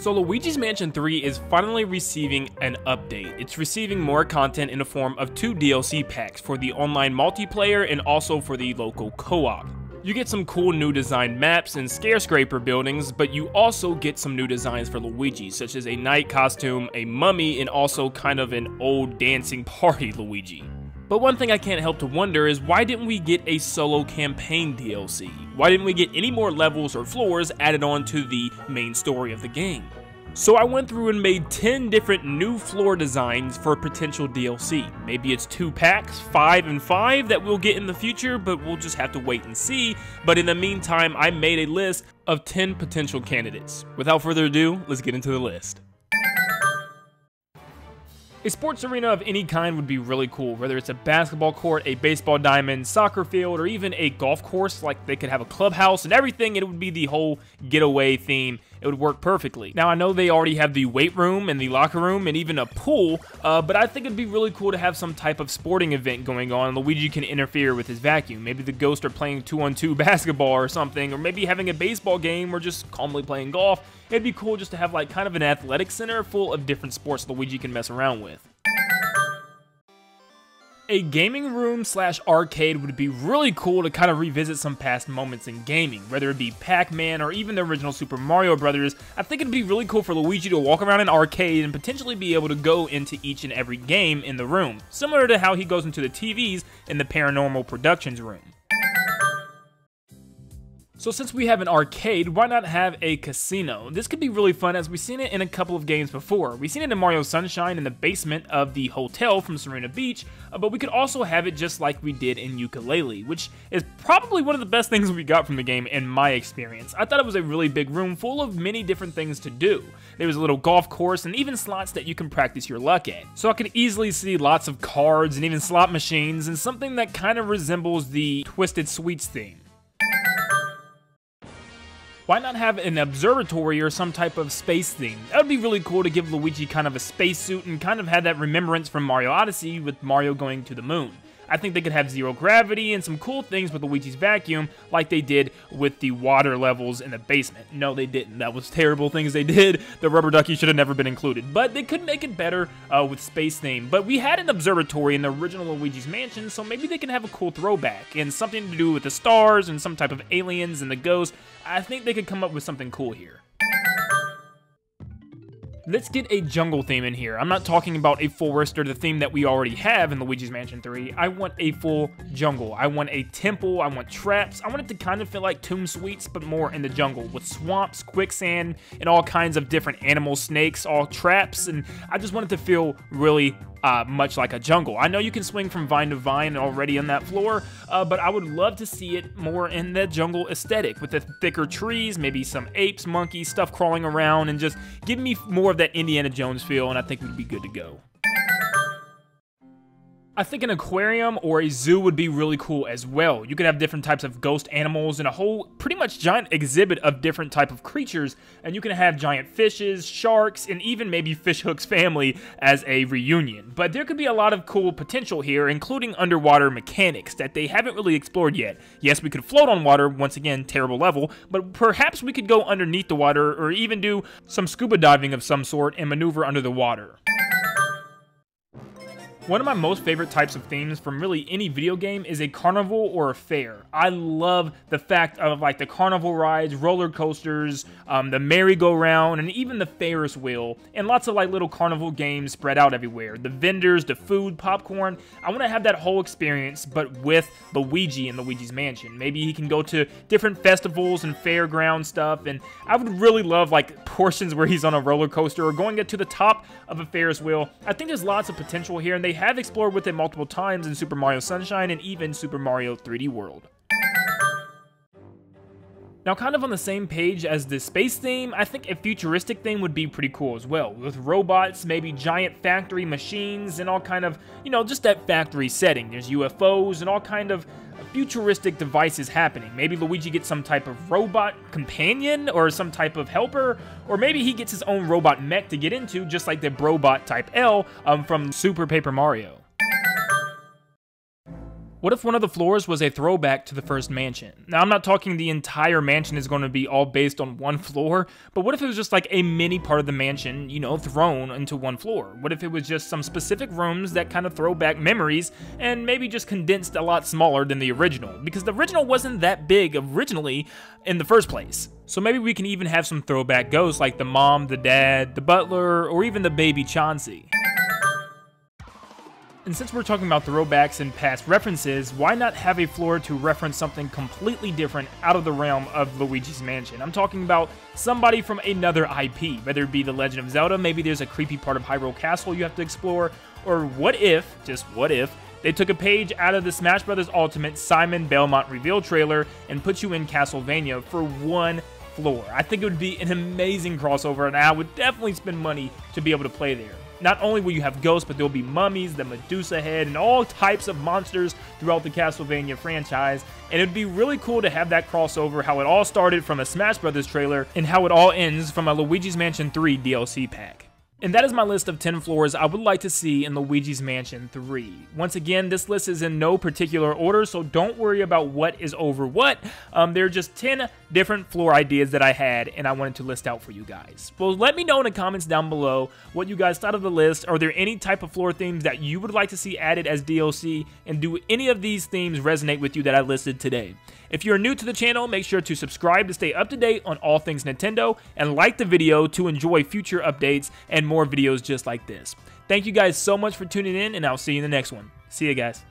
So Luigi's Mansion 3 is finally receiving an update. It's receiving more content in the form of 2 DLC packs for the online multiplayer and also for the local co-op. You get some cool new designed maps and skyscraper buildings, but you also get some new designs for Luigi, such as a knight costume, a mummy, and also kind of an old dancing party Luigi. But one thing I can't help to wonder is why didn't we get a solo campaign DLC? Why didn't we get any more levels or floors added on to the main story of the game? So I went through and made 10 different new floor designs for potential DLC. Maybe it's 2 packs, 5 and 5 that we'll get in the future, but we'll just have to wait and see. But in the meantime, I made a list of 10 potential candidates. Without further ado, let's get into the list. A sports arena of any kind would be really cool, whether it's a basketball court, a baseball diamond, soccer field, or even a golf course. Like, they could have a clubhouse and everything. It would be the whole getaway theme. It would work perfectly. Now, I know they already have the weight room and the locker room and even a pool, but I think it'd be really cool to have some type of sporting event going on and Luigi can interfere with his vacuum. Maybe the ghosts are playing 2-on-2 basketball or something, or maybe having a baseball game or just calmly playing golf. It'd be cool just to have like kind of an athletic center full of different sports Luigi can mess around with. A gaming room / arcade would be really cool to kind of revisit some past moments in gaming, whether it be Pac-Man or even the original Super Mario Brothers. I think it'd be really cool for Luigi to walk around an arcade and potentially be able to go into each and every game in the room, similar to how he goes into the TVs in the Paranormal Productions room. So since we have an arcade, why not have a casino? This could be really fun as we've seen it in a couple of games before. We've seen it in Mario Sunshine in the basement of the hotel from Serena Beach, but we could also have it just like we did in Ukulele, which is probably one of the best things we got from the game in my experience. I thought it was a really big room full of many different things to do. There was a little golf course and even slots that you can practice your luck at. So I could easily see lots of cards and even slot machines and something that kind of resembles the Twisted Sweets theme. Why not have an observatory or some type of space theme? That would be really cool to give Luigi kind of a spacesuit and kind of have that remembrance from Mario Odyssey with Mario going to the moon. I think they could have zero gravity and some cool things with Luigi's vacuum like they did with the water levels in the basement. No, they didn't. That was terrible things they did. The rubber ducky should have never been included. But they could make it better with space theme. But we had an observatory in the original Luigi's Mansion, so maybe they can have a cool throwback and something to do with the stars and some type of aliens and the ghosts. I think they could come up with something cool here. Let's get a jungle theme in here. I'm not talking about a forest or the theme that we already have in Luigi's Mansion 3. I want a full jungle. I want a temple. I want traps. I want it to kind of feel like Tomb Sweets, but more in the jungle with swamps, quicksand, and all kinds of different animal snakes, all traps. And I just want it to feel really much like a jungle. I know you can swing from vine to vine already on that floor, but I would love to see it more in the jungle aesthetic with the thicker trees, maybe some apes, monkeys, stuff crawling around, and just give me more of that Indiana Jones feel, and I think we'd be good to go. I think an aquarium or a zoo would be really cool as well. You could have different types of ghost animals and a whole pretty much giant exhibit of different type of creatures, and you can have giant fishes, sharks, and even maybe Fishhook's family as a reunion. But there could be a lot of cool potential here, including underwater mechanics that they haven't really explored yet. Yes, we could float on water, once again, terrible level, but perhaps we could go underneath the water or even do some scuba diving of some sort and maneuver under the water. One of my most favorite types of themes from really any video game is a carnival or a fair. I love the fact of like the carnival rides, roller coasters, the merry-go-round, and even the Ferris wheel, and lots of like little carnival games spread out everywhere. The vendors, the food, popcorn. I want to have that whole experience, but with Luigi in Luigi's Mansion. Maybe he can go to different festivals and fairground stuff, and I would really love like portions where he's on a roller coaster or going to the top of a Ferris wheel. I think there's lots of potential here, and they have explored with it multiple times in Super Mario Sunshine and even Super Mario 3D World. Now, kind of on the same page as the space theme, I think a futuristic theme would be pretty cool as well, with robots, maybe giant factory machines, and all kind of, you know, just that factory setting. There's UFOs and all kind of futuristic devices happening. Maybe Luigi gets some type of robot companion or some type of helper, or maybe he gets his own robot mech to get into, just like the Brobot Type L from Super Paper Mario. What if one of the floors was a throwback to the first mansion? Now, I'm not talking the entire mansion is going to be all based on one floor, but what if it was just like a mini part of the mansion, you know, thrown into one floor? What if it was just some specific rooms that kind of throw back memories and maybe just condensed a lot smaller than the original? Because the original wasn't that big originally in the first place. So maybe we can even have some throwback ghosts like the mom, the dad, the butler, or even the baby Chauncey. And since we're talking about throwbacks and past references, why not have a floor to reference something completely different out of the realm of Luigi's Mansion? I'm talking about somebody from another IP, whether it be The Legend of Zelda, maybe there's a creepy part of Hyrule Castle you have to explore, or what if, just what if, they took a page out of the Smash Bros. Ultimate Simon Belmont reveal trailer and put you in Castlevania for one floor. I think it would be an amazing crossover, and I would definitely spend money to be able to play there. Not only will you have ghosts, but there will be mummies, the Medusa head, and all types of monsters throughout the Castlevania franchise. And it would be really cool to have that crossover, how it all started from a Smash Bros. Trailer, and how it all ends from a Luigi's Mansion 3 DLC pack. And that is my list of 10 floors I would like to see in Luigi's Mansion 3. Once again, this list is in no particular order, so don't worry about what is over what. There are just 10 different floor ideas that I had, and I wanted to list out for you guys. Well, let me know in the comments down below what you guys thought of the list. Are there any type of floor themes that you would like to see added as DLC, and do any of these themes resonate with you that I listed today? If you're new to the channel, make sure to subscribe to stay up to date on all things Nintendo, and like the video to enjoy future updates and more videos just like this. Thank you guys so much for tuning in, and I'll see you in the next one. See you guys.